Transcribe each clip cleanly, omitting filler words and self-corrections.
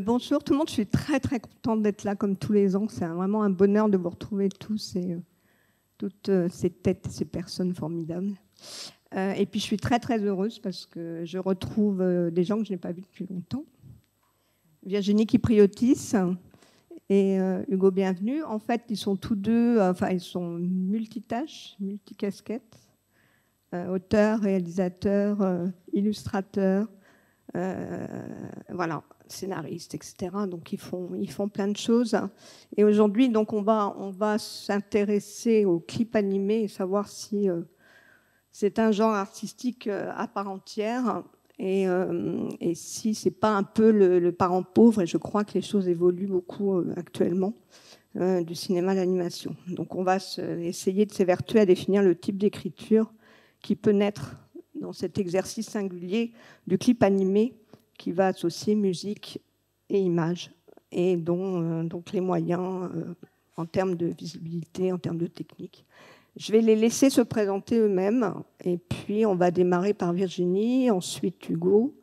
Bonjour tout le monde, je suis très très contente d'être là comme tous les ans. C'est vraiment un bonheur de vous retrouver tous et toutes ces têtes, ces personnes formidables. Et puis je suis très très heureuse parce que je retrouve des gens que je n'ai pas vus depuis longtemps. Virginie Kypriotis et Hugo Bienvenu. En fait, ils sont tous deux, ils sont multitâches, multicasquettes, auteurs, réalisateurs, illustrateurs. Voilà, scénaristes, etc. Donc ils font plein de choses. Et aujourd'hui, donc on va s'intéresser au clip animé et savoir si c'est un genre artistique à part entière et si c'est pas un peu le parent pauvre. Et je crois que les choses évoluent beaucoup actuellement du cinéma d'animation. Donc on va essayer de s'évertuer à définir le type d'écriture qui peut naître dans cet exercice singulier du clip animé qui va associer musique et images, et dont donc les moyens en termes de visibilité, en termes de technique. Je vais les laisser se présenter eux-mêmes, et puis on va démarrer par Virginie, ensuite Hugo,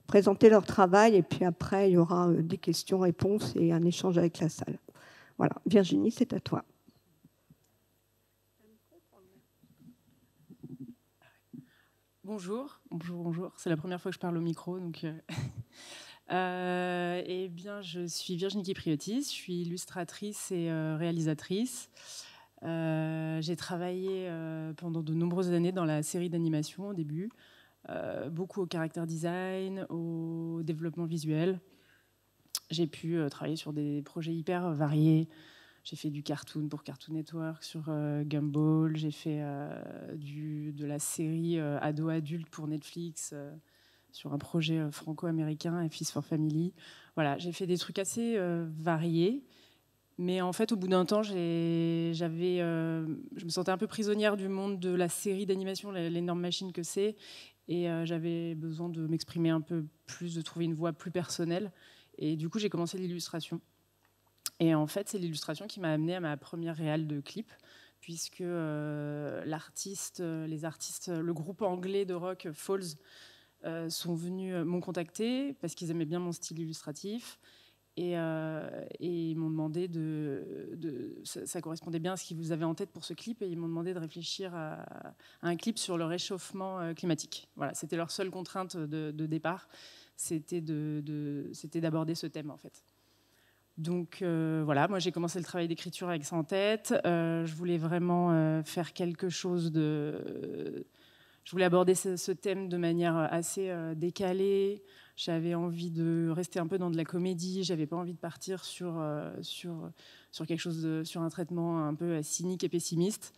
présenter leur travail, et puis après il y aura des questions-réponses et un échange avec la salle. Voilà, Virginie, c'est à toi. Bonjour, bonjour. C'est la première fois que je parle au micro, donc. Eh bien, je suis Virginie Kypriotis, je suis illustratrice et réalisatrice. J'ai travaillé pendant de nombreuses années dans la série d'animation au début, beaucoup au character design, au développement visuel. J'ai pu travailler sur des projets hyper variés. J'ai fait du cartoon pour Cartoon Network sur Gumball. J'ai fait de la série ado-adulte pour Netflix sur un projet franco-américain, Fist for Family. Voilà, j'ai fait des trucs assez variés. Mais en fait, au bout d'un temps, je me sentais un peu prisonnière du monde de la série d'animation, l'énorme machine que c'est. Et j'avais besoin de m'exprimer un peu plus, de trouver une voix plus personnelle. Et du coup, j'ai commencé l'illustration. Et en fait, c'est l'illustration qui m'a amenée à ma première réal de clip, puisque les artistes, le groupe anglais de rock Falls sont venus, m'ont contacté parce qu'ils aimaient bien mon style illustratif. Et ils m'ont demandé ça correspondait bien à ce qu'ils vous avaient en tête pour ce clip, et ils m'ont demandé de réfléchir à un clip sur le réchauffement climatique. Voilà, c'était leur seule contrainte de départ, c'était d'aborder ce thème en fait. Donc voilà, moi j'ai commencé le travail d'écriture avec ça en tête. Je voulais vraiment faire quelque chose de... Je voulais aborder ce thème de manière assez décalée. J'avais envie de rester un peu dans de la comédie. J'avais pas envie de partir sur quelque chose sur un traitement un peu cynique et pessimiste.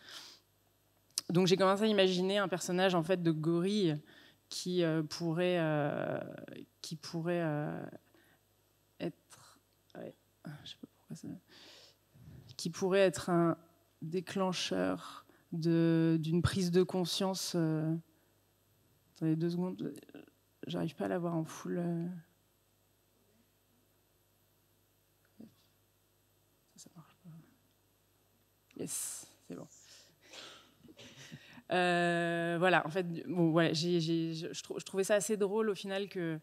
Donc j'ai commencé à imaginer un personnage en fait de gorille qui pourrait être... Ouais. Je sais pas pourquoi ça... qui pourrait être un déclencheur d'une prise de conscience. Attendez 2 secondes, j'arrive pas à l'avoir en full. Ça marche pas. Yes, c'est bon. Voilà, en fait, bon, voilà, je trouvais ça assez drôle au final que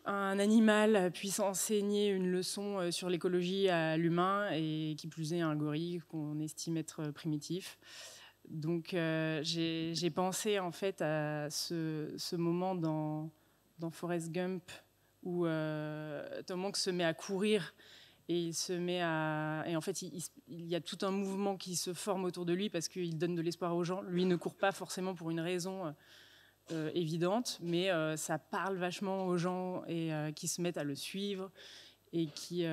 un animal puisse enseigner une leçon sur l'écologie à l'humain, et qui plus est un gorille qu'on estime être primitif. Donc j'ai pensé en fait à ce moment dans Forrest Gump où Tom Hanks se met à courir et et en fait il y a tout un mouvement qui se forme autour de lui parce qu'il donne de l'espoir aux gens. Lui ne court pas forcément pour une raison évidente, mais ça parle vachement aux gens et qui se mettent à le suivre et qui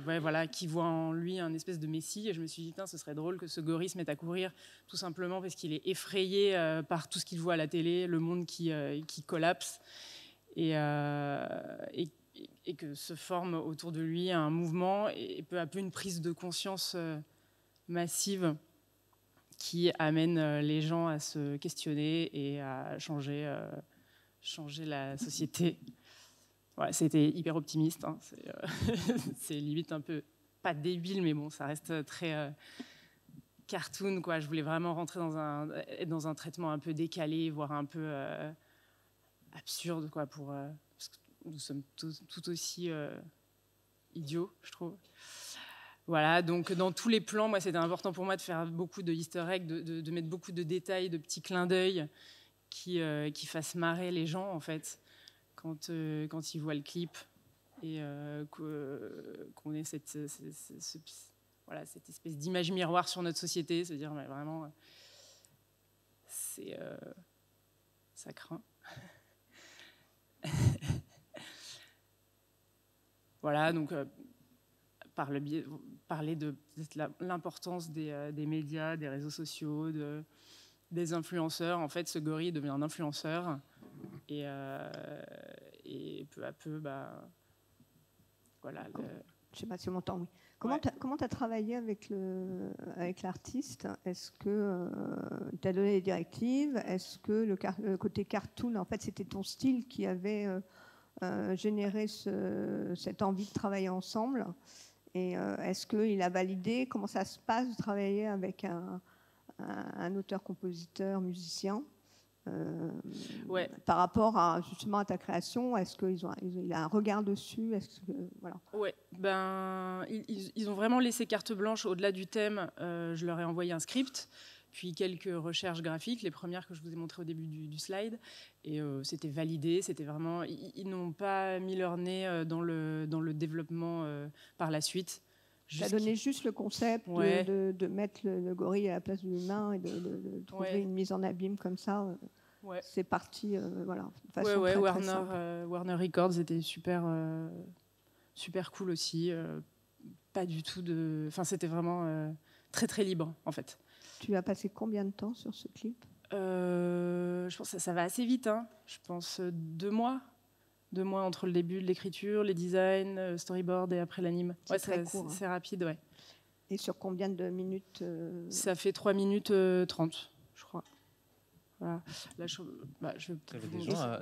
voit en lui un espèce de messie. Et je me suis dit, ce serait drôle que ce gorille se mette à courir tout simplement parce qu'il est effrayé par tout ce qu'il voit à la télé, le monde qui collapse, et que se forme autour de lui un mouvement et peu à peu une prise de conscience massive qui amène les gens à se questionner et à changer la société. Ouais, c'était hyper optimiste, hein. C'est limite un peu, pas débile, mais bon, ça reste très cartoon, quoi. Je voulais vraiment rentrer être dans un traitement un peu décalé, voire un peu absurde, quoi, parce que nous sommes tout aussi idiots, je trouve. Voilà, donc dans tous les plans, moi, c'était important pour moi de faire beaucoup de easter eggs, de mettre beaucoup de détails, de petits clins d'œil qui fassent marrer les gens, en fait, quand ils voient le clip, et qu'on ait cette espèce d'image miroir sur notre société, c'est-à-dire mais vraiment, ça craint. Voilà, donc parler de l'importance des médias, des réseaux sociaux, des influenceurs. En fait, ce gorille devient un influenceur et peu à peu, voilà. Je sais pas si on m'entend, oui. Comment tu as travaillé avec l'artiste? Est-ce que tu as donné des directives? Est-ce que le côté cartoon, en fait, c'était ton style qui avait généré cette envie de travailler ensemble? Et est-ce qu'il a validé? Comment ça se passe de travailler avec un auteur-compositeur, musicien par rapport justement à ta création? Est-ce qu'il a un regard dessus? Voilà. Ouais, ils ont vraiment laissé carte blanche au-delà du thème. Je leur ai envoyé un script, puis quelques recherches graphiques, les premières que je vous ai montrées au début du slide, et c'était validé. C'était vraiment, ils n'ont pas mis leur nez dans le développement par la suite. Tu as donné juste le concept de mettre le gorille à la place de l'humain et de trouver une mise en abîme comme ça. C'est parti, voilà. De façon très Warner Records était super cool aussi. Pas du tout de... Enfin, c'était vraiment très, très libre, en fait. Tu as passé combien de temps sur ce clip? Je pense que ça va assez vite. Hein. Je pense 2 mois. 2 mois entre le début de l'écriture, les designs, storyboard et après l'anime. C'est rapide, ouais. Et sur combien de minutes Ça fait 3 minutes 30, je crois. Voilà. Là,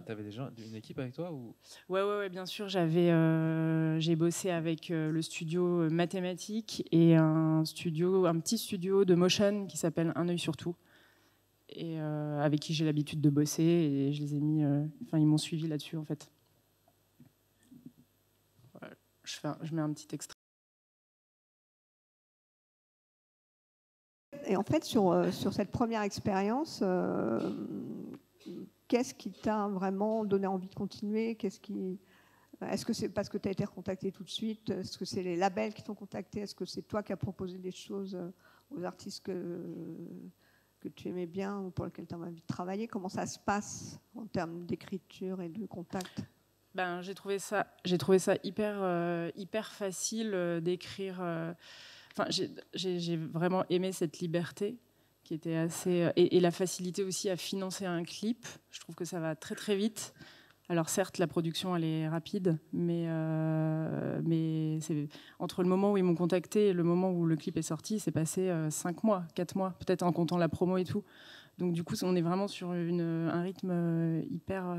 t'avais déjà une équipe avec toi ou... Ouais, bien sûr. J'ai bossé avec le studio Mathématiques et un petit studio de motion qui s'appelle Un œil sur tout, et avec qui j'ai l'habitude de bosser, et je les ai mis... ils m'ont suivi là-dessus, en fait. Je mets un petit extrait. Et en fait, sur cette première expérience, qu'est-ce qui t'a vraiment donné envie de continuer? Est-ce que c'est parce que tu as été recontacté tout de suite? Est-ce que c'est les labels qui t'ont contacté? Est-ce que c'est toi qui as proposé des choses aux artistes que tu aimais bien ou pour lesquels tu avais envie de travailler? Comment ça se passe en termes d'écriture et de contact? J'ai trouvé ça hyper facile d'écrire. J'ai vraiment aimé cette liberté qui était assez et la facilité aussi à financer un clip. Je trouve que ça va très très vite. Alors certes, la production elle est rapide, mais c'est entre le moment où ils m'ont contacté et le moment où le clip est sorti, c'est passé 5 mois, 4 mois, peut-être en comptant la promo et tout. Donc du coup, on est vraiment sur un rythme hyper.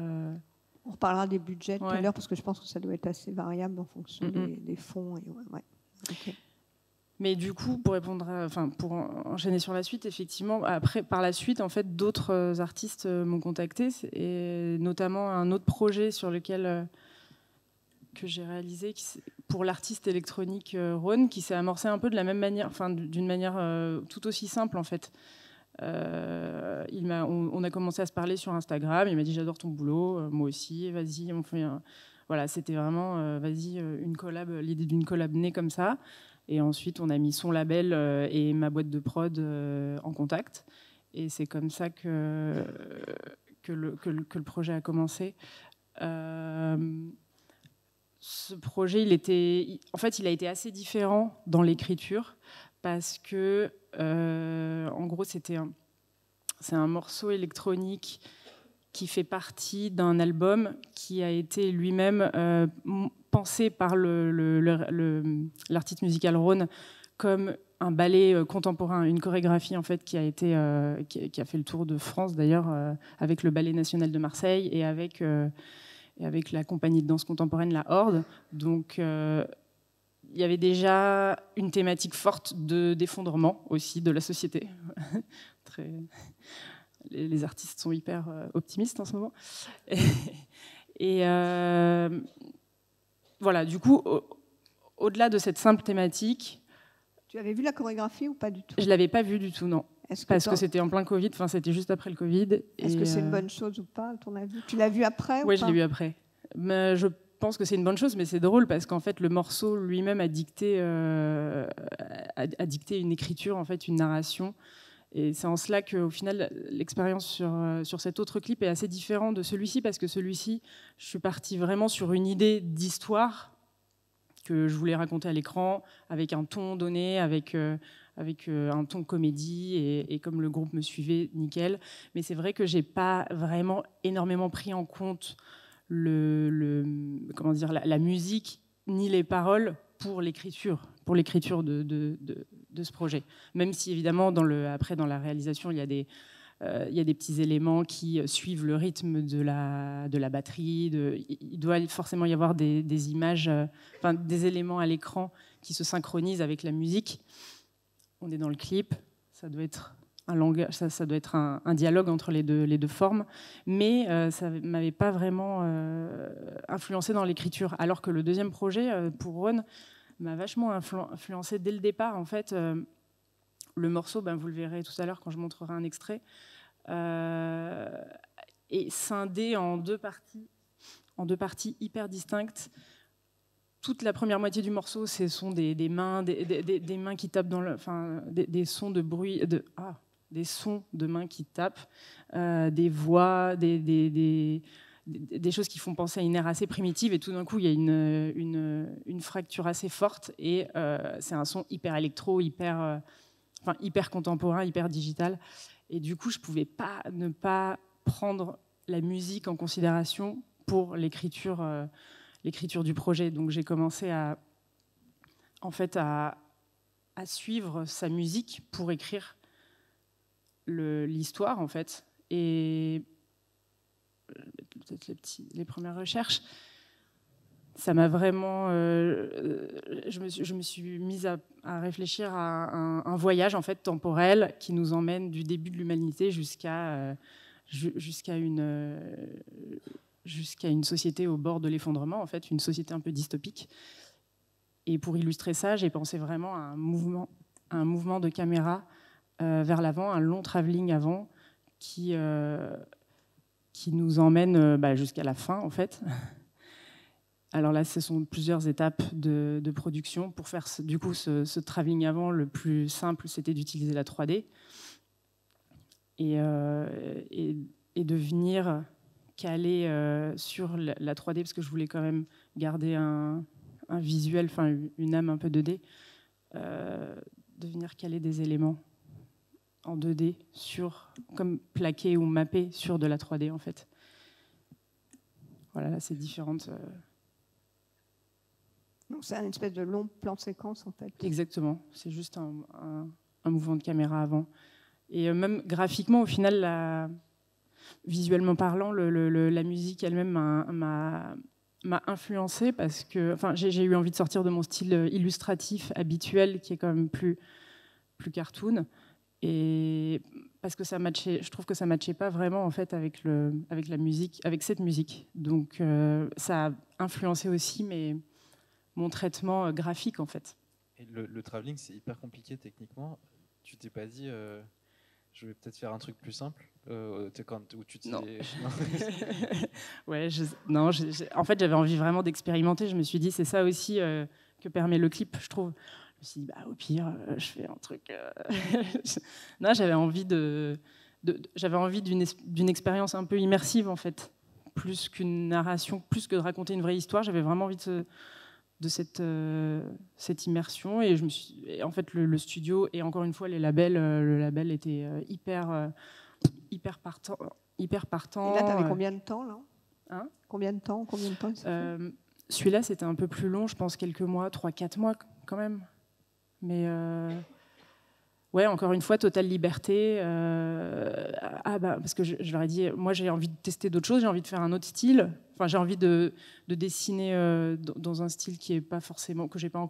On reparlera des budgets tout à l'heure parce que je pense que ça doit être assez variable en fonction des fonds. Okay. Mais du coup, pour enchaîner sur la suite, effectivement, après, par la suite, en fait, d'autres artistes m'ont contacté, et notamment un autre projet sur lequel que j'ai réalisé pour l'artiste électronique Rhône, qui s'est amorcé un peu de la même manière, d'une manière tout aussi simple, en fait. On a commencé à se parler sur Instagram. Il m'a dit j'adore ton boulot, moi aussi, vas-y, on fait voilà, c'était vraiment vas-y, l'idée d'une collab née comme ça. Et ensuite on a mis son label et ma boîte de prod en contact, et c'est comme ça que le projet a commencé. Ce projet, il a été assez différent dans l'écriture, parce que, en gros, c'est un morceau électronique qui fait partie d'un album qui a été lui-même pensé par l'artiste musical Rhône comme un ballet contemporain, une chorégraphie en fait qui a fait le tour de France d'ailleurs, avec le Ballet National de Marseille et avec la compagnie de danse contemporaine La Horde. Donc il y avait déjà une thématique forte d'effondrement aussi de la société. Les artistes sont hyper optimistes en ce moment. Et voilà, du coup, au-delà de cette simple thématique... Tu avais vu la chorégraphie ou pas du tout? Je ne l'avais pas vue du tout, non. Parce que c'était en plein Covid, enfin c'était juste après le Covid. Est-ce que c'est une bonne chose ou pas, à ton avis? Tu l'as vu après? Oui, je l'ai vu après. Mais je pense que c'est une bonne chose, mais c'est drôle parce qu'en fait le morceau lui-même a dicté une écriture, en fait, une narration. Et c'est en cela qu'au final, l'expérience sur cet autre clip est assez différente de celui-ci, parce que celui-ci, je suis partie vraiment sur une idée d'histoire que je voulais raconter à l'écran, avec un ton donné, avec un ton comédie, et comme le groupe me suivait, nickel. Mais c'est vrai que j'ai pas vraiment énormément pris en compte comment dire, la musique ni les paroles pour l'écriture de ce projet. Même si évidemment après dans la réalisation il y a des petits éléments qui suivent le rythme de la batterie. Il doit forcément y avoir des images, des éléments à l'écran qui se synchronisent avec la musique. On est dans le clip, ça doit être un langage, ça doit être un dialogue entre les deux formes, mais ça ne m'avait pas vraiment influencé dans l'écriture. Alors que le deuxième projet, pour Rhône, m'a vachement influencé dès le départ. En fait, le morceau, vous le verrez tout à l'heure quand je montrerai un extrait, est scindé en deux parties hyper distinctes. Toute la première moitié du morceau, ce sont des mains, des mains qui tapent dans des sons de bruit, des sons de mains qui tapent, des voix, des choses qui font penser à une ère assez primitive, et tout d'un coup il y a une fracture assez forte, et c'est un son hyper électro, hyper contemporain, hyper digital, et du coup je pouvais pas ne pas prendre la musique en considération pour l'écriture du projet. Donc j'ai commencé à suivre sa musique pour écrire l'histoire, en fait. Et peut-être les premières recherches, ça m'a vraiment... je me suis mise à réfléchir à un voyage, en fait, temporel qui nous emmène du début de l'humanité jusqu'à une société au bord de l'effondrement, en fait, une société un peu dystopique. Et pour illustrer ça, j'ai pensé vraiment à un mouvement de caméra vers l'avant, un long travelling avant qui nous emmène jusqu'à la fin, en fait. Alors là, ce sont plusieurs étapes de production. Pour faire du coup ce travelling avant, le plus simple, c'était d'utiliser la 3D et de venir caler sur la 3D, parce que je voulais quand même garder un visuel, une âme un peu 2D, de venir caler des éléments en 2D comme plaqué ou mappé sur de la 3D, en fait. Voilà, là c'est différentes. Donc c'est un espèce de long plan séquence, en fait. Exactement, c'est juste un mouvement de caméra avant. Et même graphiquement, au final, visuellement parlant, la musique elle-même m'a influencée, parce que j'ai eu envie de sortir de mon style illustratif habituel, qui est quand même plus cartoon, et parce que je trouve que ça matchait pas vraiment, en fait, avec la musique, avec cette musique. Donc ça a influencé aussi mon traitement graphique, en fait. Et le travelling, c'est hyper compliqué techniquement. Tu t'es pas dit je vais peut-être faire un truc plus simple où tu t'es... Non. Ouais, en fait, j'avais envie vraiment d'expérimenter. Je me suis dit, c'est ça aussi que permet le clip, je trouve. Je me suis dit, au pire, je fais un truc... Non, j'avais envie d'une expérience un peu immersive, en fait. Plus qu'une narration, plus que de raconter une vraie histoire. J'avais vraiment envie de cette immersion, et en fait le studio et encore une fois les labels, le label était hyper partant. Et là, t'avais combien de temps, là? Combien de temps Celui-là, c'était un peu plus long, je pense quelques mois, 3-4 mois quand même. Mais ouais, encore une fois, totale liberté. Parce que je leur ai dit, moi j'ai envie de tester d'autres choses, j'ai envie de faire un autre style. Enfin, j'ai envie de dessiner dans un style qui est pas forcément, que j'ai pas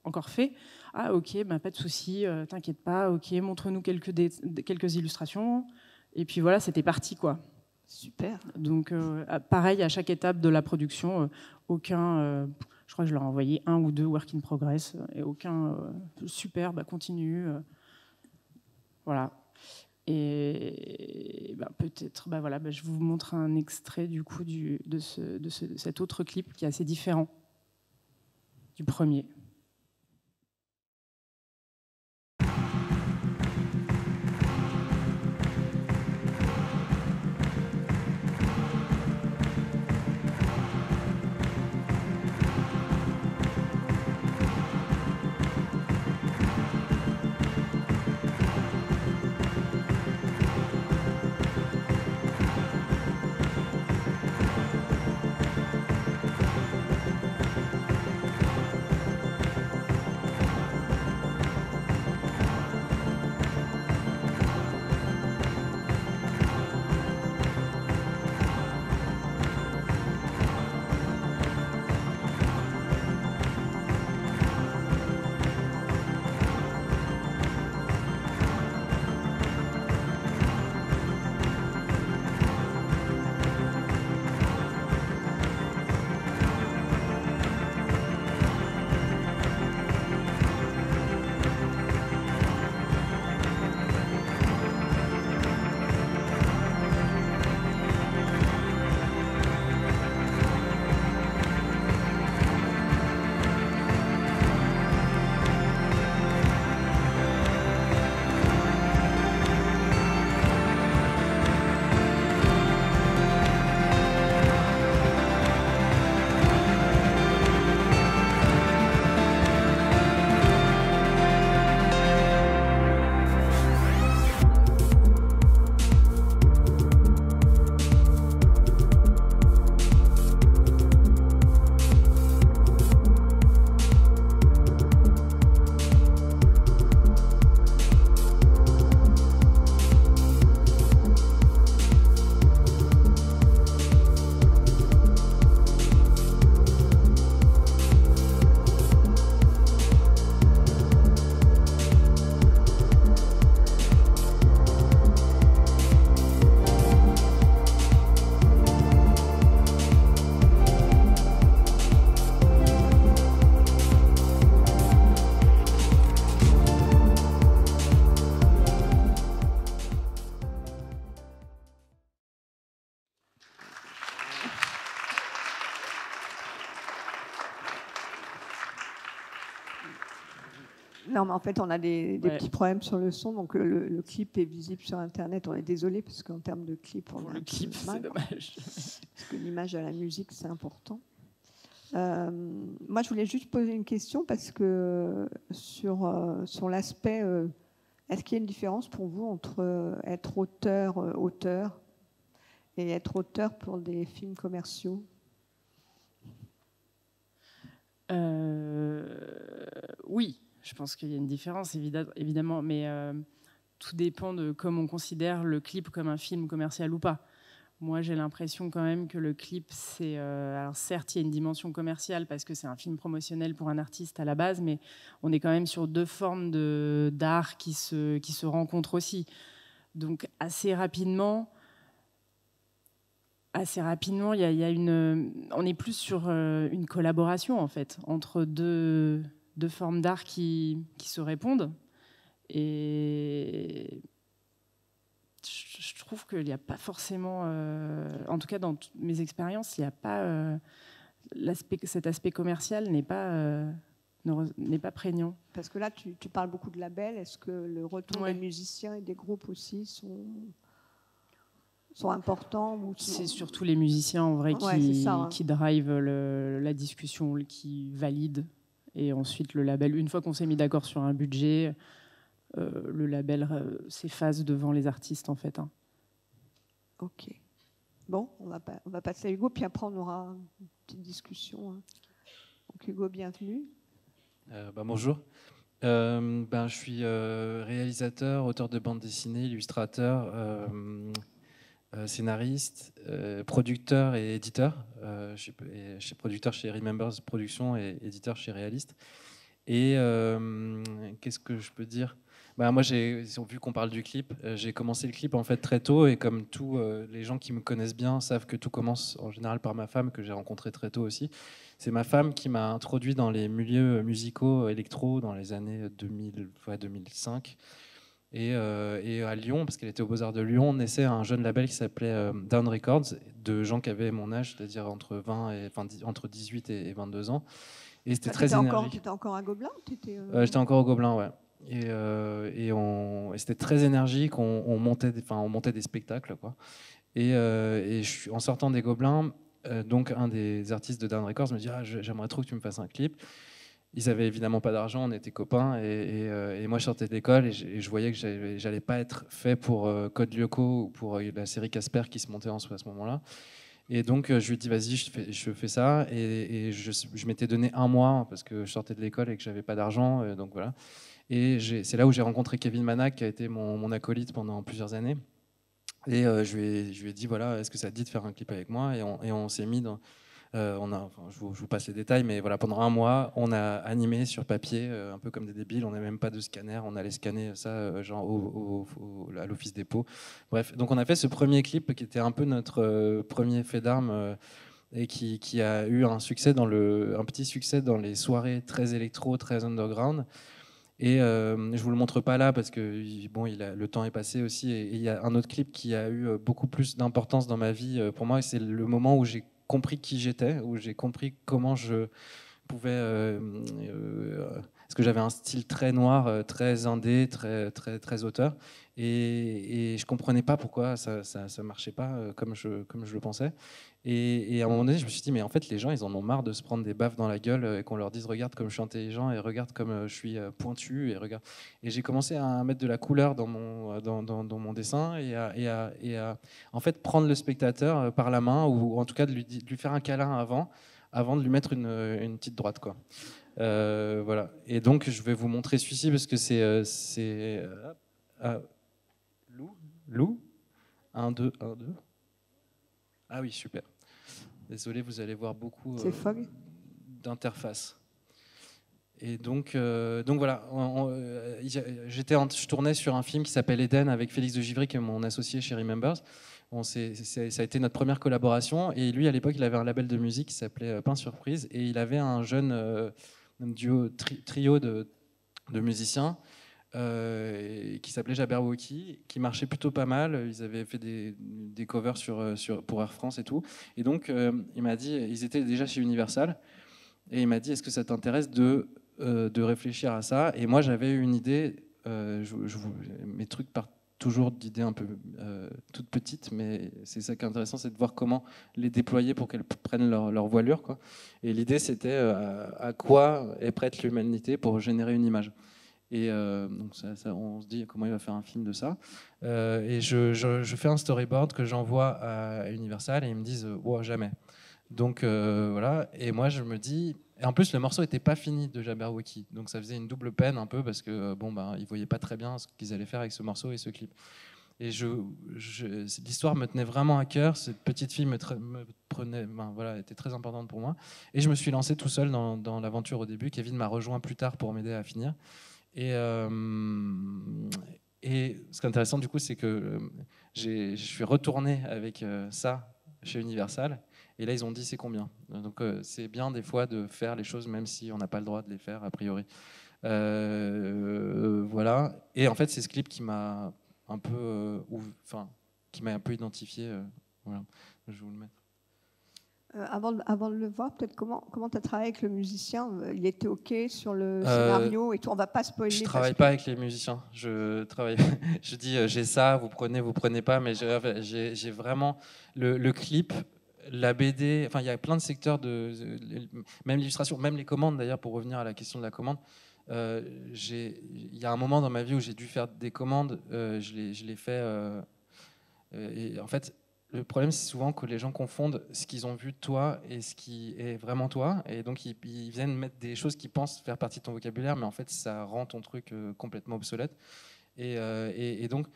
encore fait. Ah ok, bah, pas de souci, t'inquiète pas, ok, montre-nous quelques illustrations. Et puis voilà, c'était parti, quoi. Super. Donc pareil, à chaque étape de la production, je crois que je leur ai envoyé 1 ou 2 work in progress, et aucun super, bah, continue. Voilà. Et bah, peut-être, bah, voilà, bah, je vous montre un extrait du coup de cet autre clip qui est assez différent du premier. Non, mais en fait, on a des petits problèmes sur le son, donc le clip est visible sur Internet. On est désolé, parce qu'en termes de clip, on a le clip, c'est dommage. Parce que l'image à la musique, c'est important. Moi, je voulais juste poser une question, parce que sur l'aspect, est-ce qu'il y a une différence pour vous entre être auteur et être auteur pour des films commerciaux ? Oui. Je pense qu'il y a une différence, évidemment, mais tout dépend de comment on considère le clip comme un film commercial ou pas. Moi, j'ai l'impression quand même que le clip, c'est... alors certes, il y a une dimension commerciale parce que c'est un film promotionnel pour un artiste à la base, mais on est quand même sur 2 formes d'art qui se rencontrent aussi. Donc assez rapidement, il y a on est plus sur une collaboration, en fait, entre deux formes d'art qui se répondent. Et je trouve qu'il n'y a pas forcément, en tout cas dans mes expériences, il n'y a pas cet aspect commercial n'est pas prégnant. Parce que là, tu parles beaucoup de labels. Est-ce que le retour des musiciens et des groupes aussi sont importants C'est surtout les musiciens en vrai qui drivent la discussion, qui valident. Et ensuite, le label, une fois qu'on s'est mis d'accord sur un budget, le label s'efface devant les artistes, en fait. Ok. Bon, on va passer à Hugo, puis après, on aura une petite discussion. Donc, Hugo, bienvenue. Bonjour. Je suis réalisateur, auteur de bande dessinée, illustrateur, scénariste, producteur et éditeur. Je suis producteur chez Remembers Productions et éditeur chez Réaliste. Et qu'est-ce que je peux dire? Bah, moi, vu qu'on parle du clip, j'ai commencé le clip en fait très tôt, et comme tous les gens qui me connaissent bien savent que tout commence en général par ma femme, que j'ai rencontrée très tôt aussi. C'est ma femme qui m'a introduit dans les milieux musicaux électro dans les années 2000, ouais, 2005. Et à Lyon, parce qu'elle était aux Beaux-Arts de Lyon, naissait un jeune label qui s'appelait Down Records, de gens qui avaient mon âge, c'est-à-dire entre 18 et 22 ans. Et c'était très énergique. Tu étais encore à Gobelin? J'étais encore au Gobelin, ouais. Et c'était très énergique, on montait des spectacles, quoi. En sortant des Gobelins, donc un des artistes de Down Records me dit j'aimerais trop que tu me fasses un clip. Ils avaient évidemment pas d'argent, on était copains, et moi je sortais de l'école, et je voyais que j'allais pas être fait pour Code Lyoko ou pour la série Casper qui se montait à ce moment-là. Et donc je lui ai dit vas-y, je fais ça, et je m'étais donné un mois parce que je sortais de l'école et que j'avais pas d'argent, donc voilà. Et c'est là où j'ai rencontré Kevin Manac, qui a été mon acolyte pendant plusieurs années. Et je lui ai dit voilà, est-ce que ça te dit de faire un clip avec moi? Et on s'est mis dans je vous passe les détails, mais voilà, pendant un mois, on a animé sur papier, un peu comme des débiles. On n'avait même pas de scanner, on allait scanner ça genre à l'office dépôt. Bref, donc on a fait ce premier clip qui était un peu notre premier fait d'armes, et qui a eu un petit succès dans les soirées très électro, très underground. Et je vous le montre pas là parce que bon, le temps est passé aussi. Et il y a un autre clip qui a eu beaucoup plus d'importance dans ma vie pour moi. Et c'est le moment où j'ai compris qui j'étais, où j'ai compris comment je pouvais. Parce que j'avais un style très noir, très indé, très auteur. Et je comprenais pas pourquoi ça marchait pas comme je le pensais. Et à un moment donné, je me suis dit, mais en fait, les gens, ils en ont marre de se prendre des baffes dans la gueule et qu'on leur dise, regarde comme je suis intelligent, et regarde comme je suis pointu, et regarde. Et j'ai commencé à mettre de la couleur dans dans mon dessin, et à en fait prendre le spectateur par la main, ou en tout cas de lui faire un câlin avant de lui mettre une petite droite, quoi. Voilà. Et donc, je vais vous montrer celui-ci parce que Lou, Lou, 1, 2, 1, 2. Ah oui, super. Désolé, vous allez voir beaucoup d'interfaces. Et donc voilà, je tournais sur un film qui s'appelle Eden avec Félix de Givry, qui est mon associé chez Remembers. Ça a été notre première collaboration. Et lui, à l'époque, il avait un label de musique qui s'appelait Pain Surprise. Et il avait un jeune trio de musiciens qui s'appelait Jabberwocky, qui marchait plutôt pas mal. Ils avaient fait des covers pour Air France et tout. Et donc, il m'a dit, ils étaient déjà chez Universal. Et il m'a dit, est-ce que ça t'intéresse de réfléchir à ça? Et moi, j'avais une idée. Mes trucs partent toujours d'idées un peu toutes petites, mais c'est ça qui est intéressant, c'est de voir comment les déployer pour qu'elles prennent leur voilure, quoi. Et l'idée, c'était à quoi est prête l'humanité pour générer une image. Et donc on se dit comment il va faire un film de ça. Et je fais un storyboard que j'envoie à Universal, et ils me disent oh, jamais. Donc voilà. Et moi je me dis. Et en plus le morceau n'était pas fini de Jabberwocky, donc ça faisait une double peine un peu parce que ils voyaient pas très bien ce qu'ils allaient faire avec ce morceau et ce clip. Et l'histoire me tenait vraiment à cœur. Cette petite fille me prenait, voilà, était très importante pour moi. Et je me suis lancé tout seul dans l'aventure au début. Kevin m'a rejoint plus tard pour m'aider à finir. Et ce qui est intéressant du coup, c'est que je suis retourné avec ça chez Universal, et là ils ont dit c'est combien. Donc c'est bien des fois de faire les choses même si on n'a pas le droit de les faire a priori. Voilà. Et en fait c'est ce clip qui m'a un peu qui m'a un peu identifié. Voilà. Je vais vous le mettre. Avant de le voir, peut-être comment tu as travaillé avec le musicien? Il était OK sur le scénario et tout. On va pas spoiler. Je travaille pas avec les musiciens. Je dis j'ai ça, vous prenez pas, mais j'ai vraiment le clip, la BD. Enfin, il y a plein de secteurs même l'illustration, même les commandes d'ailleurs. Pour revenir à la question de la commande, il y a un moment dans ma vie où j'ai dû faire des commandes. Je l'ai fait. Et en fait, le problème, c'est souvent que les gens confondent ce qu'ils ont vu de toi et ce qui est vraiment toi. Et donc, ils viennent mettre des choses qu'ils pensent faire partie de ton vocabulaire, mais en fait, ça rend ton truc complètement obsolète. Et donc,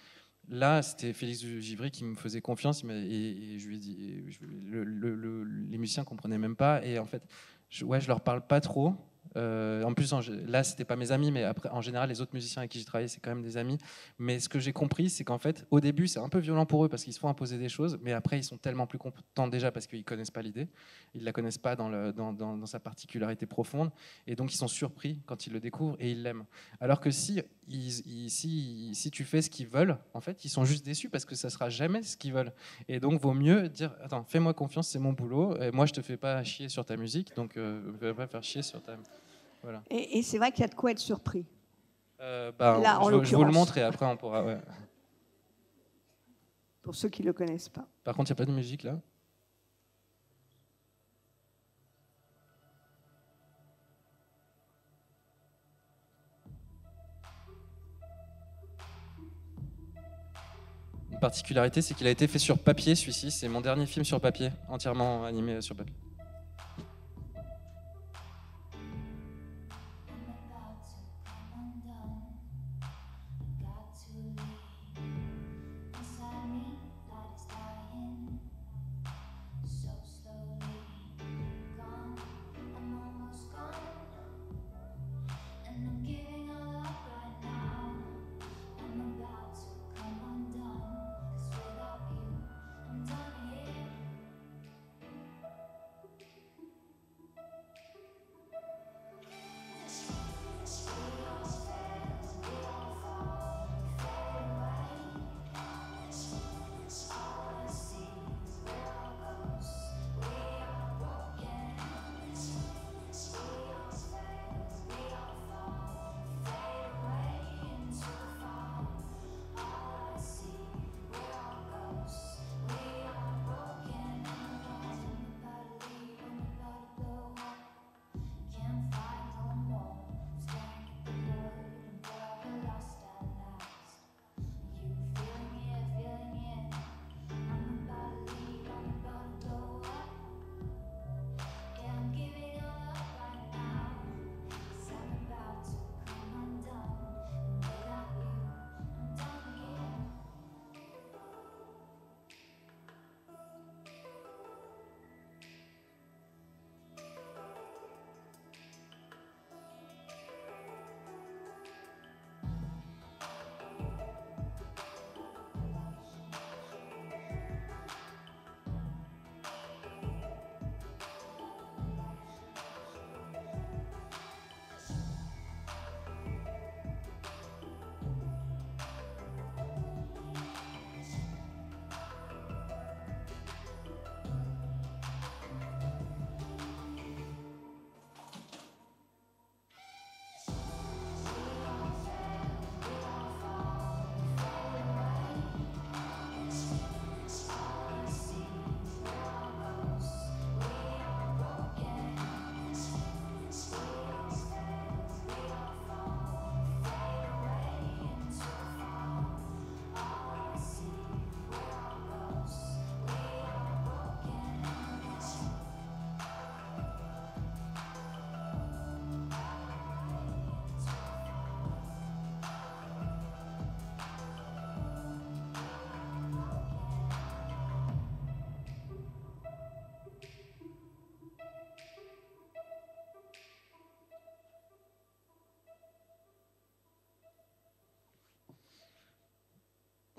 là, c'était Félix de Givry qui me faisait confiance. Et je lui ai dit, les musiciens ne comprenaient même pas. Et en fait, je leur parle pas trop. En plus, là, c'était pas mes amis, mais après, en général, les autres musiciens avec qui j'ai travaillé, c'est quand même des amis. Mais ce que j'ai compris, c'est qu'en fait, au début, c'est un peu violent pour eux parce qu'ils se font imposer des choses, mais après, ils sont tellement plus contents déjà parce qu'ils connaissent pas l'idée, ils la connaissent pas dans sa particularité profonde, et donc ils sont surpris quand ils le découvrent et ils l'aiment. Alors que si tu fais ce qu'ils veulent, en fait, ils sont juste déçus parce que ça sera jamais ce qu'ils veulent. Et donc, vaut mieux dire, attends, fais-moi confiance, c'est mon boulot, et moi, je te fais pas chier sur ta musique, donc je vais pas faire chier sur ta. Voilà. Et c'est vrai qu'il y a de quoi être surpris. Là, je vous le montre et après on pourra. Ouais. Pour ceux qui ne le connaissent pas. Par contre, il n'y a pas de musique là. Une particularité, c'est qu'il a été fait sur papier, celui-ci. C'est mon dernier film sur papier, entièrement animé sur papier.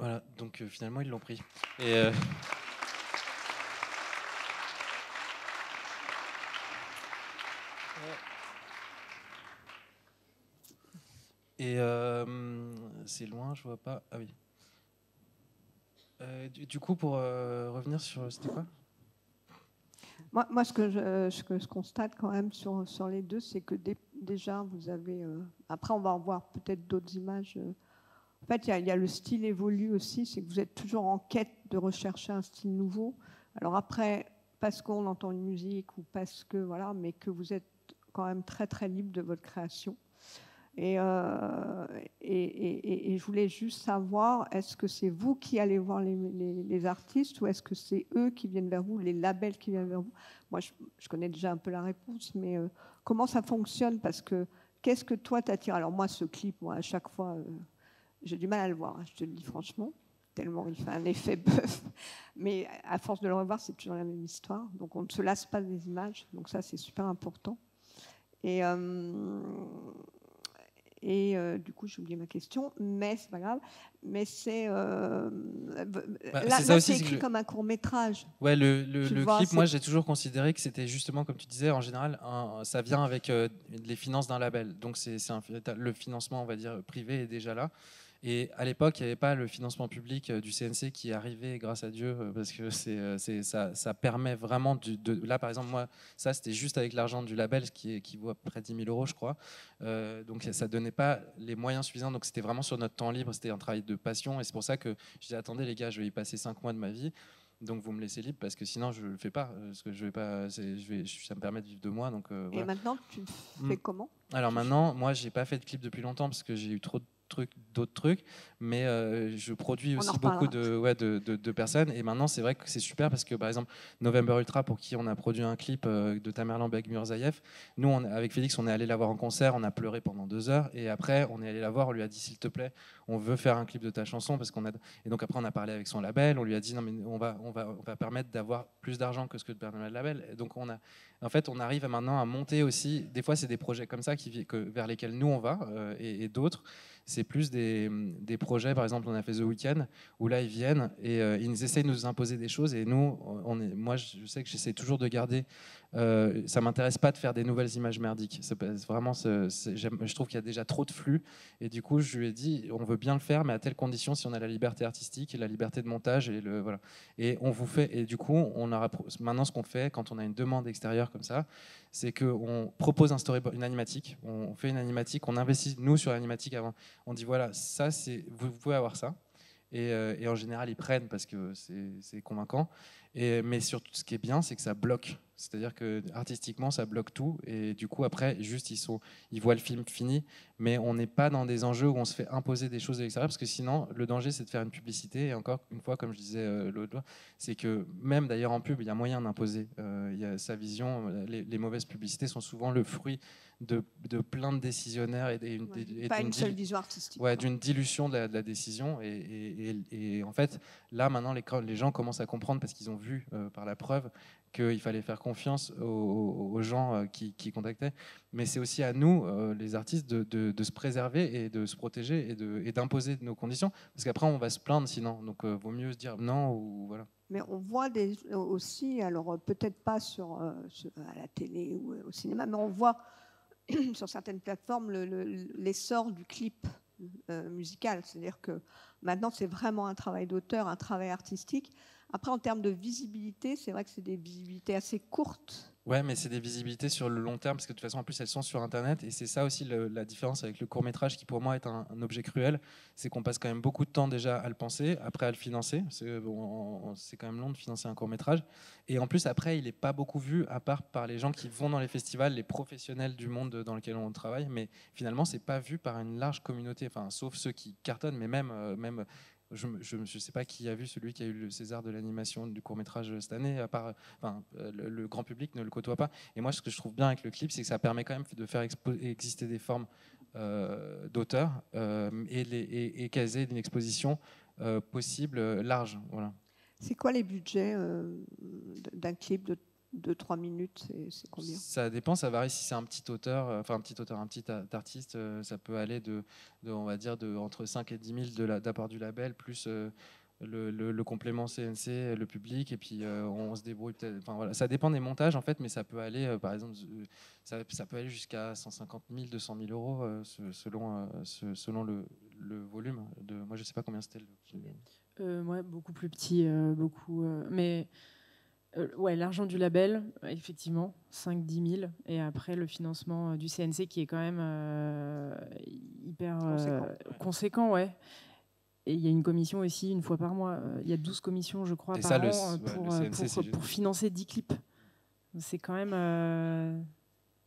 Voilà, donc finalement ils l'ont pris. Et c'est loin, je vois pas. Ah oui. Du coup, pour revenir sur... C'était quoi ? Moi, ce que je constate quand même sur les deux, c'est que déjà, vous avez... après, on va en voir peut-être d'autres images. En fait, il y a le style évolue aussi, c'est que vous êtes toujours en quête de rechercher un style nouveau. Alors après, parce qu'on entend une musique ou parce que... Voilà, mais que vous êtes quand même très, très libre de votre création. Et je voulais juste savoir, est-ce que c'est vous qui allez voir les artistes ou est-ce que c'est eux qui viennent vers vous, les labels qui viennent vers vous ? Moi, je connais déjà un peu la réponse, mais comment ça fonctionne ? Parce que qu'est-ce que toi t'attire ? Alors moi, ce clip, moi, à chaque fois, j'ai du mal à le voir, hein, je te le dis franchement, tellement il fait un effet bœuf. Mais à force de le revoir, c'est toujours la même histoire. Donc on ne se lasse pas des images, donc ça, c'est super important. Et du coup, j'ai oublié ma question, mais c'est pas grave. Mais c'est là, c'est écrit comme un court-métrage. Ouais, le clip, moi, j'ai toujours considéré que c'était justement, comme tu disais, en général, ça vient avec les finances d'un label. Donc, le financement, on va dire, privé est déjà là. Et à l'époque, il n'y avait pas le financement public du CNC qui est arrivé, grâce à Dieu, parce que ça permet vraiment là, par exemple, moi, ça, c'était juste avec l'argent du label, qui vaut à peu près 10 000 euros, je crois. Donc, ça ne donnait pas les moyens suffisants. Donc, c'était vraiment sur notre temps libre, c'était un travail de passion. Et c'est pour ça que je disais, attendez, les gars, je vais y passer 5 mois de ma vie. Donc vous me laissez libre parce que sinon je le fais pas, parce que je vais pas, ça me permet de vivre de moi. Donc voilà. Et maintenant tu fais comment? Alors maintenant, moi j'ai pas fait de clip depuis longtemps parce que j'ai eu trop d'autres trucs, mais je produis aussi beaucoup de personnes. Et maintenant c'est vrai que c'est super parce que par exemple November Ultra, pour qui on a produit un clip de Tamerlan Begmurzaïev, nous avec Félix on est allé la voir en concert, on a pleuré pendant 2 heures et après on est allé la voir, on lui a dit s'il te plaît on veut faire un clip de ta chanson parce qu'on a, et donc après on a parlé avec son label, on lui a dit non mais on va permettre d'avoir plus d'argent que ce que permet le label. Et donc en fait on arrive maintenant à monter aussi, des fois c'est des projets comme ça vers lesquels nous on va et d'autres c'est plus des projets. Par exemple, on a fait The Weeknd où là ils viennent et ils essayent de nous imposer des choses et nous, moi je sais que j'essaie toujours de garder. Ça m'intéresse pas de faire des nouvelles images merdiques. Vraiment, je trouve qu'il y a déjà trop de flux et du coup je lui ai dit on veut bien le faire mais à telle condition si on a la liberté artistique et la liberté de montage et voilà. Et on vous fait, et du coup maintenant ce qu'on fait quand on a une demande extérieure comme ça, c'est qu'on propose un storyboard, une animatique, on fait une animatique, on investit nous sur l'animatique avant, on dit voilà, ça c'est, vous pouvez avoir ça. Et en général, ils prennent parce que c'est convaincant. Mais surtout, ce qui est bien, c'est que ça bloque. C'est-à-dire que artistiquement, ça bloque tout. Et du coup, après, juste, ils voient le film fini. Mais on n'est pas dans des enjeux où on se fait imposer des choses de l'extérieur. Parce que sinon, le danger, c'est de faire une publicité. Et encore une fois, comme je disais l'autre fois, c'est que même d'ailleurs en pub, il y a moyen d'imposer. Il y a sa vision. Les mauvaises publicités sont souvent le fruit de plein de décisionnaires pas une seule vision artistique. Ouais, d'une dilution de la décision. Et en fait, là, maintenant, les gens commencent à comprendre parce qu'ils ont vu par la preuve qu'il fallait faire confiance aux gens qui contactaient. Mais c'est aussi à nous, les artistes, de se préserver et de se protéger et d'imposer nos conditions. Parce qu'après, on va se plaindre sinon. Donc, vaut mieux se dire non ou voilà. Mais on voit aussi, alors peut-être pas à la télé ou au cinéma, mais on voit sur certaines plateformes l'essor du clip musical. C'est-à-dire que maintenant, c'est vraiment un travail d'auteur, un travail artistique. Après, en termes de visibilité, c'est vrai que c'est des visibilités assez courtes. Ouais, mais c'est des visibilités sur le long terme, parce que de toute façon, en plus, elles sont sur Internet. Et c'est ça aussi la différence avec le court-métrage, qui pour moi est un objet cruel. C'est qu'on passe quand même beaucoup de temps déjà à le penser, après à le financer. C'est quand même long de financer un court-métrage. Et en plus, après, il n'est pas beaucoup vu, à part par les gens qui vont dans les festivals, les professionnels du monde dans lequel on travaille. Mais finalement, c'est pas vu par une large communauté, enfin, sauf ceux qui cartonnent, mais même je ne sais pas qui a vu celui qui a eu le César de l'animation du court-métrage cette année, à part, le grand public ne le côtoie pas. Et moi, ce que je trouve bien avec le clip, c'est que ça permet quand même de faire exister des formes d'auteurs et qu'elles aient une exposition possible large. Voilà. C'est quoi les budgets d'un clip de 3 minutes, c'est combien? Ça dépend, ça varie. Si c'est un petit auteur, un petit artiste, ça peut aller on va dire, entre 5 et 10 000 de la part du label, plus le complément CNC, le public, et puis on se débrouille peut-être. Enfin, voilà. Ça dépend des montages en fait, mais ça peut aller, par exemple, ça peut aller jusqu'à 150 000, 200 000 euros selon le volume. Moi, je sais pas combien c'était. Ouais, beaucoup plus petit, mais. Ouais, l'argent du label, effectivement, 5-10 000. Et après, le financement du CNC qui est quand même hyper conséquent, ouais. Et il y a une commission aussi, une fois par mois. Il y a 12 commissions, je crois, par an pour financer 10 clips. C'est quand même...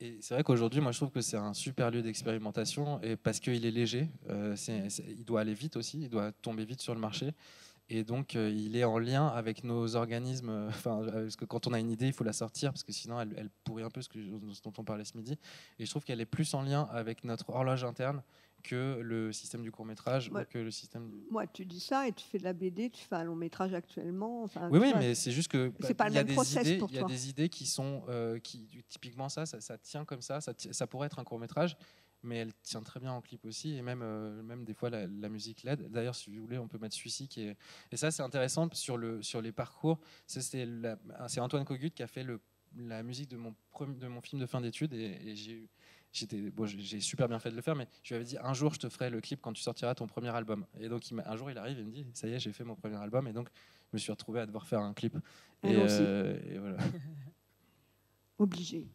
Et c'est vrai qu'aujourd'hui, moi, je trouve que c'est un super lieu d'expérimentation et parce qu'il est léger. Il doit aller vite aussi, il doit tomber vite sur le marché. Et donc, il est en lien avec nos organismes. Parce que quand on a une idée, il faut la sortir, parce que sinon, elle pourrit un peu ce dont on parlait ce midi. Et je trouve qu'elle est plus en lien avec notre horloge interne que le système du court-métrage ou que le système du... Moi, tu dis ça et tu fais de la BD, tu fais un long-métrage actuellement. Enfin, oui, mais c'est juste que c'est pas le même process pour toi. Il y a des idées qui sont... typiquement, ça tient comme ça pourrait être un court-métrage, mais elle tient très bien en clip aussi, et même des fois la musique l'aide. D'ailleurs, si vous voulez, on peut mettre celui-ci qui est... Et ça, c'est intéressant sur les parcours. C'est Antoine Cogut qui a fait la musique de mon film de fin d'études, et j'ai super bien fait de le faire, mais je lui avais dit un jour je te ferai le clip quand tu sortiras ton premier album. Et donc un jour il arrive et me dit ça y est, j'ai fait mon premier album, et donc je me suis retrouvé à devoir faire un clip. Et voilà. Obligé.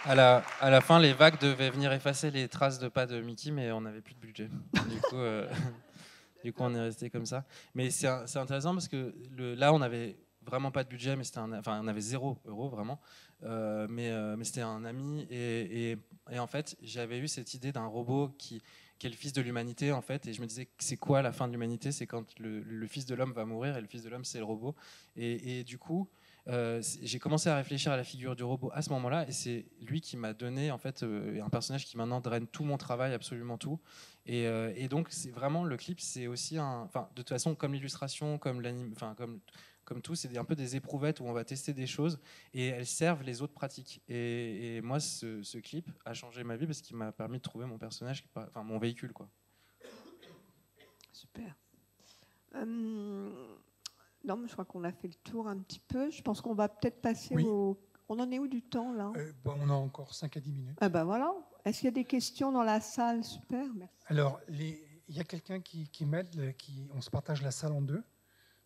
À la fin, les vagues devaient venir effacer les traces de pas de Mickey, mais on n'avait plus de budget. Du coup, on est resté comme ça. Mais c'est intéressant parce que là, on n'avait vraiment pas de budget, mais on avait 0 € vraiment. Mais c'était un ami. Et en fait, j'avais eu cette idée d'un robot qui est le fils de l'humanité, en fait. Et je me disais, c'est quoi la fin de l'humanité? C'est quand le fils de l'homme va mourir, et le fils de l'homme, c'est le robot. Et du coup, j'ai commencé à réfléchir à la figure du robot à ce moment-là, et c'est lui qui m'a donné en fait un personnage qui maintenant draine tout mon travail, absolument tout. Et donc c'est vraiment le clip, c'est aussi de toute façon comme l'illustration, comme l'anime, comme tout, c'est un peu des éprouvettes où on va tester des choses et elles servent les autres pratiques. Et moi, ce clip a changé ma vie parce qu'il m'a permis de trouver mon personnage, mon véhicule, quoi. Super. Non, mais je crois qu'on a fait le tour un petit peu. Je pense qu'on va peut-être passer au... On en est où du temps, là? On a encore 5 à 10 minutes. Ah ben voilà. Est-ce qu'il y a des questions dans la salle? Super, merci. Alors, il y a quelqu'un qui m'aide, on se partage la salle en deux.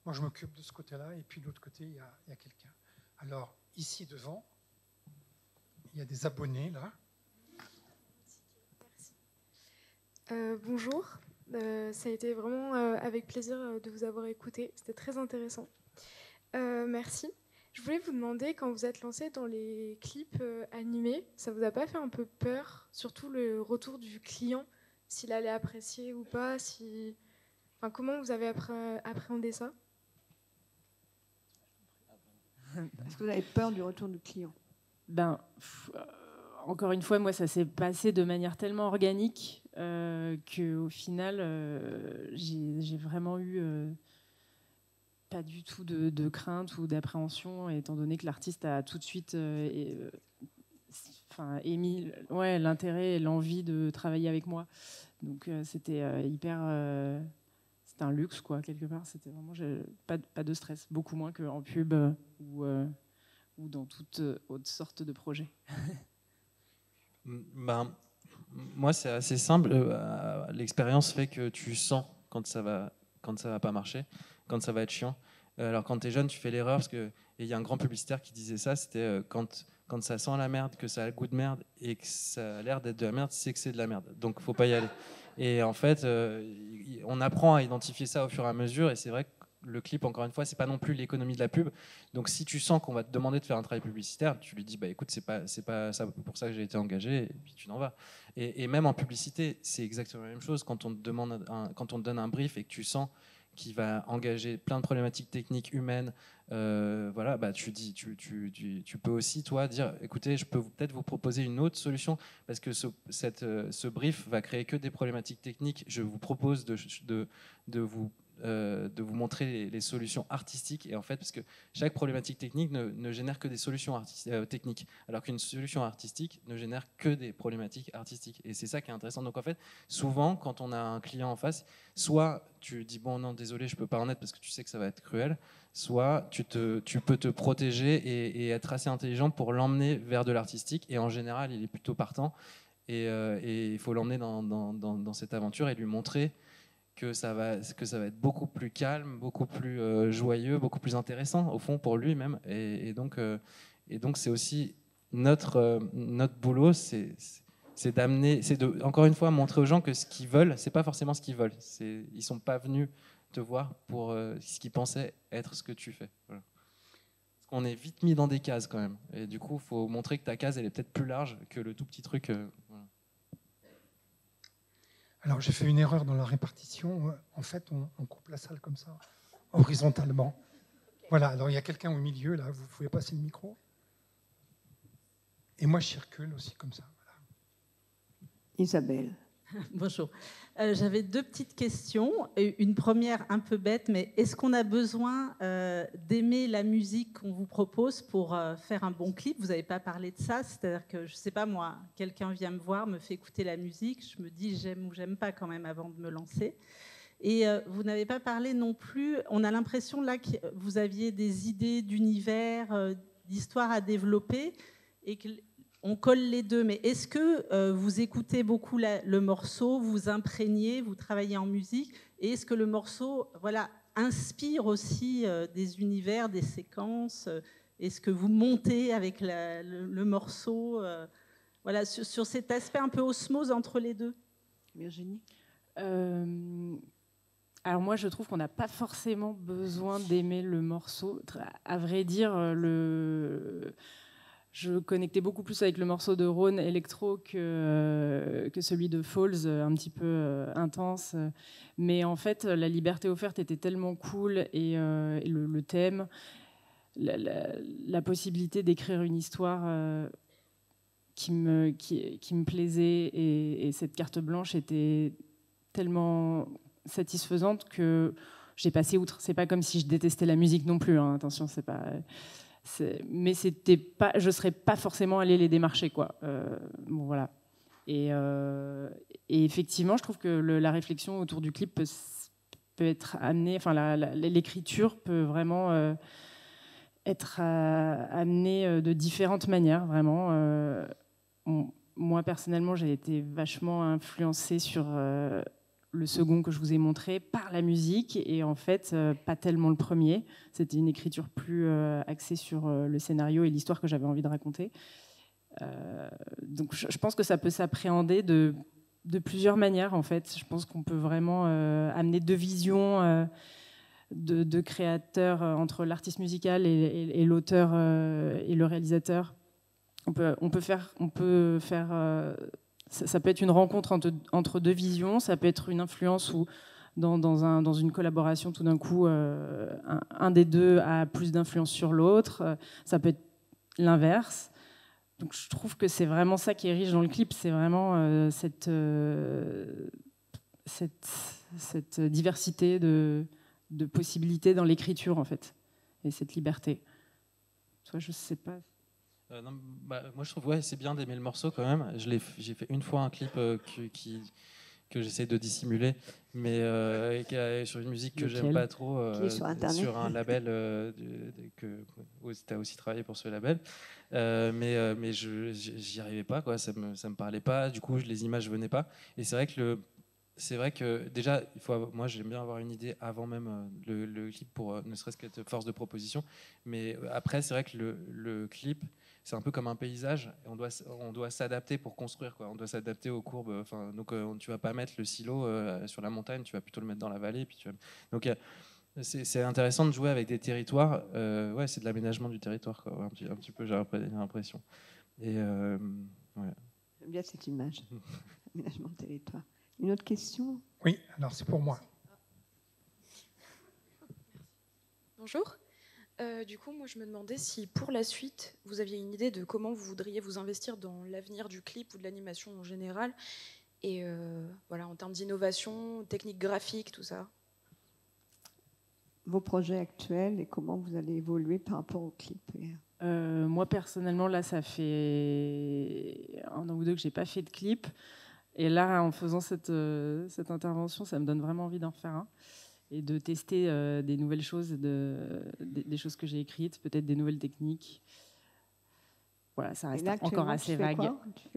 Moi, je m'occupe de ce côté-là, et puis de l'autre côté, il y a quelqu'un. Alors, ici, devant, il y a des abonnés, là. Bonjour. Ça a été vraiment avec plaisir de vous avoir écouté. C'était très intéressant. Merci. Je voulais vous demander, quand vous êtes lancé dans les clips animés, ça vous a pas fait un peu peur, surtout le retour du client, s'il allait apprécier ou pas, enfin, comment vous avez appréhendé ça? Est-ce que vous avez peur du retour du client? Encore une fois, moi, ça s'est passé de manière tellement organique qu'au final, j'ai vraiment eu pas du tout de crainte ou d'appréhension, étant donné que l'artiste a tout de suite émis l'intérêt et l'envie de travailler avec moi. Donc c'était hyper... c'était un luxe, quoi, quelque part. C'était vraiment pas de stress, beaucoup moins qu'en pub ou dans toute autre sorte de projet. Moi, c'est assez simple. L'expérience fait que tu sens quand ça va pas marcher, quand ça va être chiant. Alors quand tu es jeune, tu fais l'erreur, parce que il y a un grand publicitaire qui disait ça, c'était quand ça sent la merde, que ça a le goût de merde et que ça a l'air d'être de la merde, c'est que c'est de la merde. Donc faut pas y aller. Et en fait, on apprend à identifier ça au fur et à mesure, et c'est vrai que le clip, encore une fois, c'est pas non plus l'économie de la pub. Donc si tu sens qu'on va te demander de faire un travail publicitaire, tu lui dis bah écoute, c'est pas ça pour ça que j'ai été engagé, et puis tu n'en vas. Et même en publicité, c'est exactement la même chose. Quand on te donne un brief et que tu sens qu'il va engager plein de problématiques techniques, humaines, voilà, bah tu peux aussi toi dire écoutez, je peux peut-être vous proposer une autre solution, parce que ce brief va créer que des problématiques techniques. Je vous propose de vous montrer les solutions artistiques, et en fait, parce que chaque problématique technique ne génère que des solutions techniques, alors qu'une solution artistique ne génère que des problématiques artistiques, et c'est ça qui est intéressant. Donc en fait, souvent quand on a un client en face, soit tu dis bon non désolé je peux pas en être parce que tu sais que ça va être cruel, soit tu peux te protéger et être assez intelligent pour l'emmener vers de l'artistique, et en général il est plutôt partant, et il faut l'emmener dans cette aventure et lui montrer que ça va être beaucoup plus calme, beaucoup plus joyeux, beaucoup plus intéressant au fond pour lui même. Et donc c'est aussi notre boulot, c'est d'amener, encore une fois montrer aux gens que ce qu'ils veulent, c'est pas forcément ce qu'ils veulent. Ils sont pas venus te voir pour ce qu'ils pensaient être ce que tu fais. Voilà. Parce qu'on est vite mis dans des cases quand même. Et du coup, il faut montrer que ta case, elle est peut-être plus large que le tout petit truc. Voilà. Alors, j'ai fait une erreur dans la répartition. En fait, on coupe la salle comme ça, horizontalement. Voilà, alors il y a quelqu'un au milieu, là, vous pouvez passer le micro. Et moi, je circule aussi comme ça. Voilà. Isabelle. Bonjour. J'avais deux petites questions. Une première un peu bête, mais est-ce qu'on a besoin d'aimer la musique qu'on vous propose pour faire un bon clip? Vous n'avez pas parlé de ça, c'est-à-dire que, je ne sais pas moi, quelqu'un vient me voir, me fait écouter la musique, je me dis j'aime ou j'aime pas quand même avant de me lancer. Et vous n'avez pas parlé non plus, on a l'impression là que vous aviez des idées d'univers, d'histoire à développer, et que on colle les deux, mais est-ce que vous écoutez beaucoup le morceau, vous imprégnez, vous travaillez en musique, et est-ce que le morceau inspire aussi des univers, des séquences? Est-ce que vous montez avec le morceau sur cet aspect un peu osmose entre les deux? Virginie? Alors moi, je trouve qu'on n'a pas forcément besoin d'aimer le morceau. À vrai dire, je connectais beaucoup plus avec le morceau de Rhône électro que celui de Falls, un petit peu intense. Mais en fait, la liberté offerte était tellement cool, et le thème, la possibilité d'écrire une histoire qui me plaisait, et cette carte blanche était tellement satisfaisante que j'ai passé outre. C'est pas comme si je détestais la musique non plus, hein. Attention, c'est pas... mais c'était pas, je serais pas forcément allée les démarcher, quoi. Bon, voilà. Et effectivement, je trouve que la réflexion autour du clip peut être amenée, enfin l'écriture peut vraiment être amenée de différentes manières, vraiment. Moi personnellement, j'ai été vachement influencée sur le second que je vous ai montré par la musique, et en fait pas tellement le premier. C'était une écriture plus axée sur le scénario et l'histoire que j'avais envie de raconter. Donc je pense que ça peut s'appréhender de de plusieurs manières, en fait. Je pense qu'on peut vraiment amener deux visions de créateurs entre l'artiste musical et l'auteur et le réalisateur. On peut faire ça peut être une rencontre entre deux visions, ça peut être une influence où dans une collaboration, tout d'un coup, un des deux a plus d'influence sur l'autre. Ça peut être l'inverse. Donc je trouve que c'est vraiment ça qui est riche dans le clip, c'est vraiment cette diversité de possibilités dans l'écriture, en fait, et cette liberté. Toi, je sais pas. Non, moi, je trouve c'est bien d'aimer le morceau quand même. J'ai fait une fois un clip que j'essaie de dissimuler, mais sur une musique que j'aime pas trop, sur un label où tu as aussi travaillé pour ce label, mais j'y arrivais pas, quoi. Ça me parlait pas. Du coup, les images venaient pas. Et c'est vrai que déjà, moi j'aime bien avoir une idée avant même le clip pour ne serait-ce qu'être force de proposition. Mais après, c'est vrai que le clip, c'est un peu comme un paysage. Et on doit s'adapter pour construire, quoi. On doit s'adapter aux courbes. Donc tu vas pas mettre le silo sur la montagne, tu vas plutôt le mettre dans la vallée. Donc c'est intéressant de jouer avec des territoires. C'est de l'aménagement du territoire, quoi. Un petit peu, j'ai l'impression. Et ouais. J'aime bien cette image, aménagement de territoire. Une autre question ? Oui, alors c'est pour moi. Bonjour. Du coup, moi, je me demandais si, pour la suite, vous aviez une idée de comment vous voudriez vous investir dans l'avenir du clip ou de l'animation en général, et en termes d'innovation, technique graphique, tout ça. Vos projets actuels et comment vous allez évoluer par rapport au clip. Moi, personnellement, là, ça fait 1 an ou 2 que j'ai pas fait de clip. Et là, en faisant cette intervention, ça me donne vraiment envie d'en faire un et de tester des nouvelles choses, des choses que j'ai écrites, peut-être des nouvelles techniques. Voilà, ça reste encore assez vague.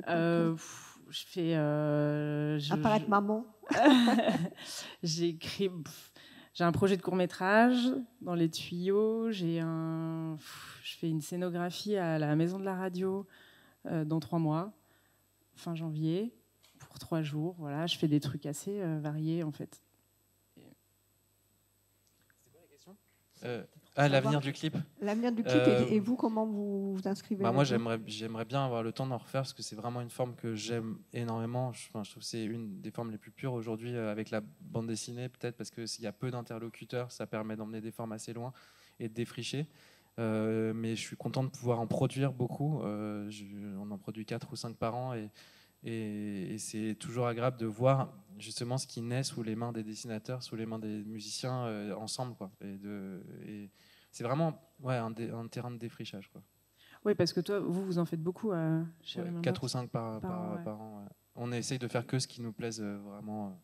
Je fais... Apparaître maman. J'ai un projet de court-métrage dans les tuyaux. Je fais une scénographie à la Maison de la Radio dans 3 mois, fin janvier. Pour 3 jours, voilà, je fais des trucs assez variés en fait. C'est quoi la question l'avenir du clip. L'avenir du clip et vous, comment vous vous inscrivez moi, j'aimerais bien avoir le temps d'en refaire parce que c'est vraiment une forme que j'aime énormément. Je trouve que c'est une des formes les plus pures aujourd'hui avec la bande dessinée, peut-être parce qu'il y a peu d'interlocuteurs, ça permet d'emmener des formes assez loin et de défricher. Mais je suis content de pouvoir en produire beaucoup. On en produit 4 ou 5 par an et c'est toujours agréable de voir justement ce qui naît sous les mains des dessinateurs, sous les mains des musiciens ensemble, quoi. Et c'est vraiment un terrain de défrichage, quoi. Oui, parce que toi, vous en faites beaucoup à 4 ou 5 par an. Ouais. On essaye de faire que ce qui nous plaise vraiment.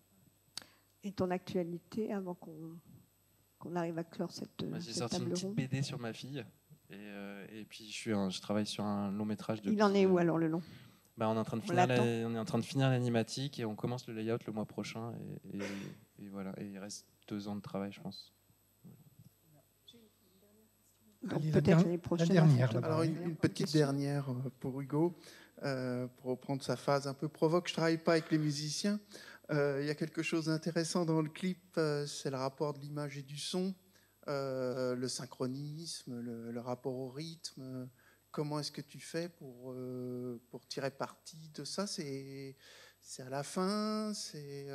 Et ton actualité, avant qu'on arrive à clore cette table ronde. J'ai sorti une petite BD sur ma fille. Et puis je travaille sur un long métrage. Il en est où alors le long ? On est en train de finir l'animatique et on commence le layout le mois prochain. Et voilà. Et il reste 2 ans de travail, je pense. Donc peut-être l'année prochaine. Alors une petite dernière pour Hugo, pour reprendre sa phase un peu provoque. Je ne travaille pas avec les musiciens. Il y a quelque chose d'intéressant dans le clip, c'est le rapport de l'image et du son, le synchronisme, le rapport au rythme. Comment est-ce que tu fais pour tirer parti de ça ? C'est à la fin, c'est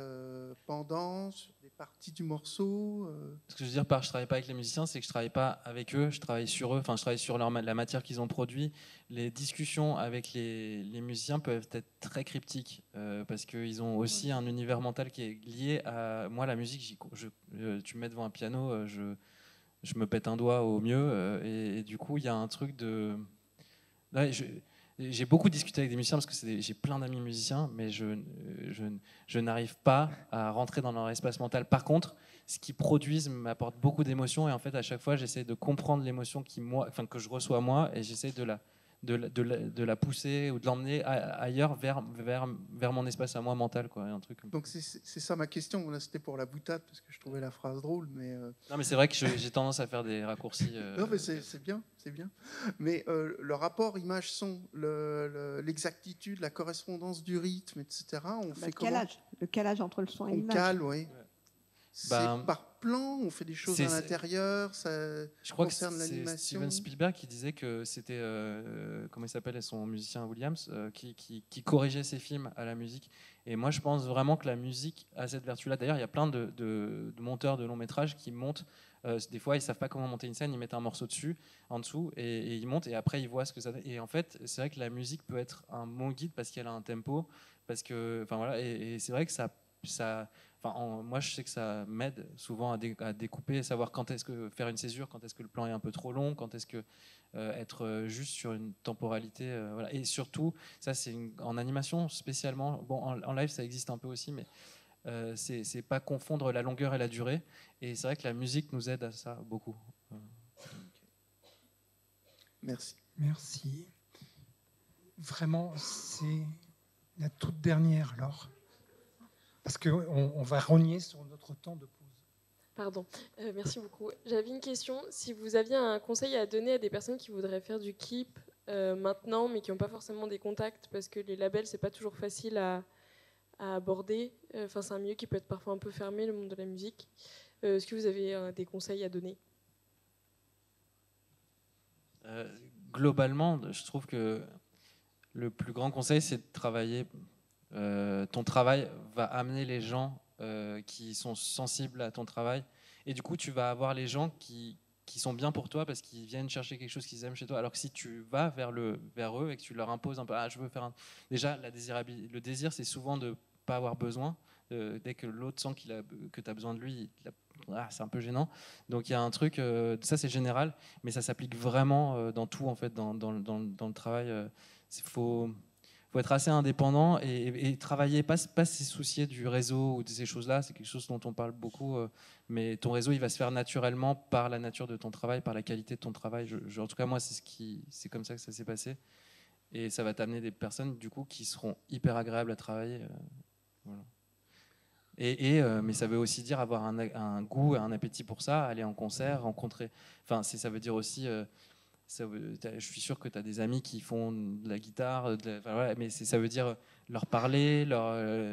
pendant, sur des parties du morceau Ce que je veux dire par je travaille pas avec les musiciens, c'est que je travaille pas avec eux, je travaille sur eux, je travaille sur la matière qu'ils ont produit. Les discussions avec les musiciens peuvent être très cryptiques parce qu'ils ont aussi un univers mental qui est lié à moi. La musique, tu me mets devant un piano, je me pète un doigt au mieux et du coup il y a un truc de... Ouais, j'ai beaucoup discuté avec des musiciens parce que j'ai plein d'amis musiciens, mais je n'arrive pas à rentrer dans leur espace mental. Par contre, ce qu'ils produisent m'apporte beaucoup d'émotions et en fait, à chaque fois, j'essaie de comprendre l'émotion que je reçois moi et j'essaie de de la pousser ou de l'emmener ailleurs vers mon espace à moi mental, quoi, un truc. Donc c'est ça ma question. Là, c'était pour la boutade parce que je trouvais la phrase drôle, mais non, mais c'est vrai que j'ai tendance à faire des raccourcis. Non, mais c'est bien, c'est bien. Mais le rapport image-son, l'exactitude, la correspondance du rythme, etc. On fait le calage entre le son et l'image. On cale, oui. Ouais. C'est par plan, on fait des choses à l'intérieur, ça je crois concerne que c'est l'animation. Steven Spielberg qui disait que c'était, comment il s'appelle, son musicien Williams, qui corrigeait ses films à la musique. Et moi, je pense vraiment que la musique a cette vertu-là. D'ailleurs, il y a plein de monteurs de longs métrages qui montent. Des fois, ils savent pas comment monter une scène, ils mettent un morceau en dessous, et ils montent, et après, ils voient ce que ça donne. Et en fait, c'est vrai que la musique peut être un bon guide parce qu'elle a un tempo, parce que, enfin voilà, et c'est vrai que moi, je sais que ça m'aide souvent à découper, savoir quand est-ce que faire une césure, quand est-ce que le plan est un peu trop long, quand est-ce que être juste sur une temporalité. Voilà. Et surtout, ça, c'est en animation spécialement. Bon, en live, ça existe un peu aussi, mais c'est pas confondre la longueur et la durée. Et c'est vrai que la musique nous aide à ça beaucoup. Merci. Merci. Vraiment, c'est la toute dernière alors. Parce qu'on va rogner sur notre temps de pause. Pardon, merci beaucoup. J'avais une question. Si vous aviez un conseil à donner à des personnes qui voudraient faire du clip maintenant, mais qui n'ont pas forcément des contacts, parce que les labels, c'est pas toujours facile à aborder. Enfin, c'est un milieu qui peut être parfois un peu fermé, le monde de la musique. Est-ce que vous avez des conseils à donner ? Globalement, je trouve que le plus grand conseil, c'est de travailler. Ton travail va amener les gens qui sont sensibles à ton travail, et du coup tu vas avoir les gens qui sont bien pour toi parce qu'ils viennent chercher quelque chose qu'ils aiment chez toi, alors que si tu vas vers eux et que tu leur imposes un peu, je veux faire déjà le désir, c'est souvent de pas avoir besoin, dès que l'autre sent que tu as besoin de lui, c'est un peu gênant. Donc il y a un truc, ça c'est général, mais ça s'applique vraiment dans tout en fait, dans le travail. Faut être assez indépendant et travailler, pas se soucier du réseau ou de ces choses-là. C'est quelque chose dont on parle beaucoup, mais ton réseau, il va se faire naturellement par la nature de ton travail, par la qualité de ton travail. En tout cas, moi, c'est comme ça que ça s'est passé. Et ça va t'amener des personnes, du coup, qui seront hyper agréables à travailler. Voilà. Mais ça veut aussi dire avoir un goût et un appétit pour ça, aller en concert, rencontrer... Enfin, ça veut dire aussi... je suis sûr que tu as des amis qui font de la guitare, mais ça veut dire leur parler,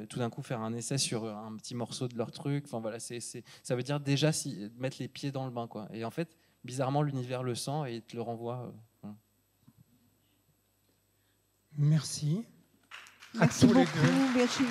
tout d'un coup faire un essai sur un petit morceau de leur truc. Enfin, voilà, ça veut dire déjà mettre les pieds dans le bain, quoi. Et en fait, bizarrement, l'univers le sent et te le renvoie. Voilà. Merci. Merci beaucoup. Merci.